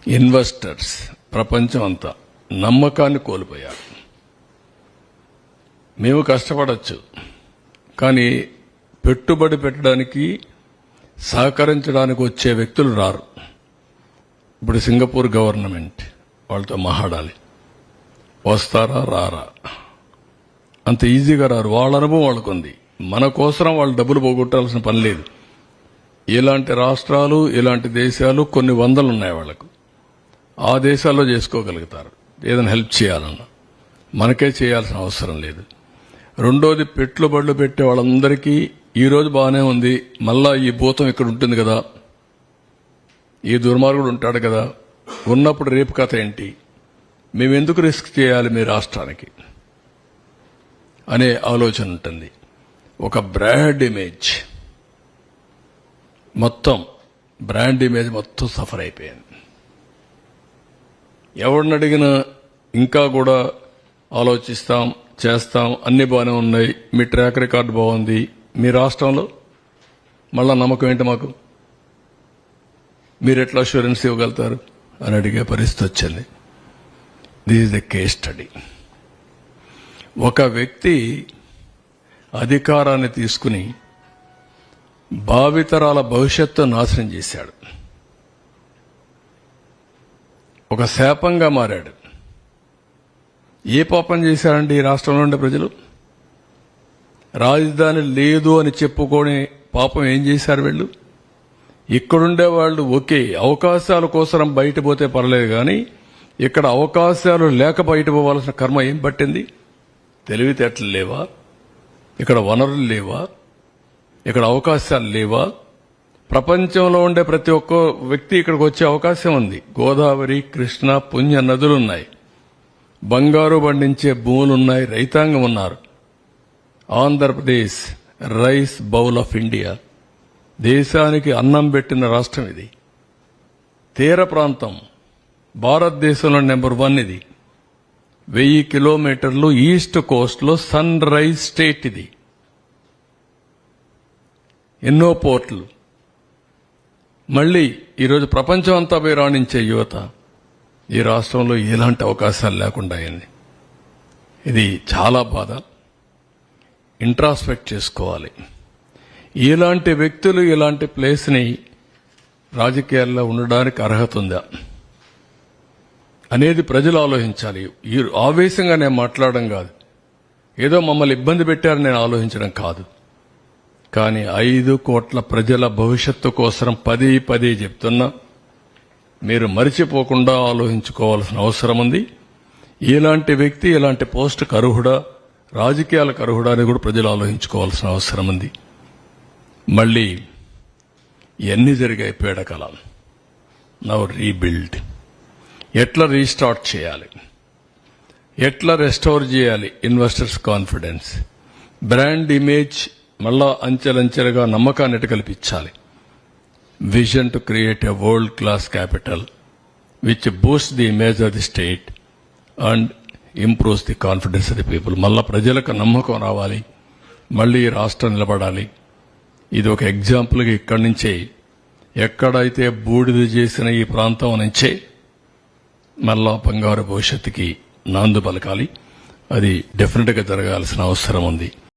Investors ప్రపంచం అంతా నమ్మకాన్ని కోల్పోయారు. మేము కష్టపడచ్చు, కానీ పెట్టుబడి పెట్టడానికి సహకరించడానికి వచ్చే వ్యక్తులు రారు. ఇప్పుడు సింగపూర్ గవర్నమెంట్ వాళ్ళతో మాట్లాడాలి, వస్తారా రారా? అంత ఈజీగా రారు. వాళ్ళ అనుభవం వాళ్ళకుంది. మన కోసం వాళ్ళు డబ్బులు పోగొట్టాల్సిన పని లేదు. ఇలాంటి రాష్ట్రాలు, ఇలాంటి దేశాలు కొన్ని వందలు ఉన్నాయి వాళ్లకు. ఆ దేశాల్లో చేసుకోగలుగుతారు ఏదైనా హెల్ప్ చేయాలన్నా. మనకే చేయాల్సిన అవసరం లేదు. రెండోది, పెట్టుబడులు పెట్టే వాళ్ళందరికీ ఈ రోజు బాగానే ఉంది, మళ్ళా ఈ భూతం ఇక్కడ ఉంటుంది కదా, ఈ దుర్మార్గుడు ఉంటాడు కదా, ఉన్నప్పుడు రేపు కథ ఏంటి, మేమెందుకు రిస్క్ చేయాలి మీ రాష్ట్రానికి అనే ఆలోచన ఉంటుంది. ఒక బ్రాండ్ ఇమేజ్ మొత్తం సఫర్ అయిపోయింది. ఎవరిని అడిగినా ఇంకా కూడా ఆలోచిస్తాం, చేస్తాం, అన్ని బాగానే ఉన్నాయి, మీ ట్రాక్ రికార్డు బాగుంది, మీ రాష్ట్రంలో మళ్ళా నమ్మకం ఏంటి మాకు, మీరు ఎట్లా అష్యూరెన్స్ ఇవ్వగలుగుతారు అని అడిగే పరిస్థితి వచ్చింది. This is the case study. ఒక వ్యక్తి అధికారాన్ని తీసుకుని భావితరాల భవిష్యత్తు నాశనం చేశాడు. ఒక శాపంగా మారాడు. ఏ పాపం చేశారండి ఈ రాష్ట్రంలో ఉండే ప్రజలు? రాజధాని లేదు అని చెప్పుకొని పాపం ఏం చేశారు వీళ్ళు? ఇక్కడుండే వాళ్ళు ఓకే, అవకాశాల కోసం బయట పోతే పర్లేదు, కానీ ఇక్కడ అవకాశాలు లేక బయట పోవాల్సిన కర్మ ఏం పట్టింది? తెలివితేటలు లేవా? ఇక్కడ వనరులు లేవా? ఇక్కడ అవకాశాలు లేవా? ప్రపంచంలో ఉండే ప్రతి ఒక్క వ్యక్తి ఇక్కడికి వచ్చే అవకాశం ఉంది. గోదావరి, కృష్ణ, పుణ్య నదులున్నాయి, బంగారు పండించే భూములున్నాయి, రైతాంగం ఉన్నారు. Andhra Pradesh rice bowl of India, దేశానికి అన్నం పెట్టిన రాష్ట్రం ఇది. తీర ప్రాంతం భారతదేశంలో నెంబర్ 1 ఇది. 1000 కిలోమీటర్లు ఈస్ట్ కోస్ట్ లో సన్ రైజ్ స్టేట్ ఇది. ఎన్నో పోర్ట్లు. మళ్లీ ఈరోజు ప్రపంచం అంతా పోయి రాణించే యువత ఈ రాష్ట్రంలో ఎలాంటి అవకాశాలు లేకుండా అయింది. ఇది చాలా బాధ. ఇంట్రాస్పెక్ట్ చేసుకోవాలి. ఇలాంటి వ్యక్తులు ఇలాంటి ప్లేస్ని రాజకీయాల్లో ఉండడానికి అర్హత ఉందా అనేది ప్రజలు ఆలోచించాలి. ఈ ఆవేశంగా నేను మాట్లాడడం కాదు, ఏదో మమ్మల్ని ఇబ్బంది పెట్టారని నేను ఆలోచించడం కాదు. కానీ 5 కోట్ల ప్రజల భవిష్యత్తు కోసం పదే చెప్తున్నా, మీరు మరిచిపోకుండా ఆలోచించుకోవాల్సిన అవసరం ఉంది. ఇలాంటి వ్యక్తి ఇలాంటి పోస్టుకు అర్హుడా, రాజకీయాలకు అర్హుడా అని కూడా ప్రజలు ఆలోచించుకోవాల్సిన అవసరం ఉంది. మళ్ళీ ఎన్ని జరిగాయి పీడకలం. Now rebuild. ఎట్లా రీస్టార్ట్ చేయాలి, ఎట్లా రెస్టోర్ చేయాలి ఇన్వెస్టర్స్ కాన్ఫిడెన్స్, బ్రాండ్ ఇమేజ్ మళ్ళా అంచెలంచెలుగా నమ్మకాన్ని కల్పించాలి. Vision to create a world class capital which Boost the image of the state and improves the confidence of the people. మళ్ళా ప్రజలకు నమ్మకం రావాలి, మళ్లీ రాష్ట్రం నిలబడాలి. ఇది ఒక ఎగ్జాంపుల్గా ఇక్కడి నుంచే, ఎక్కడైతే బూడిద చేసిన ఈ ప్రాంతం నుంచే మళ్ళా బంగారు భవిష్యత్తుకి నాంది పలకాలి. అది డెఫినెట్ గా జరగాల్సిన అవసరం ఉంది.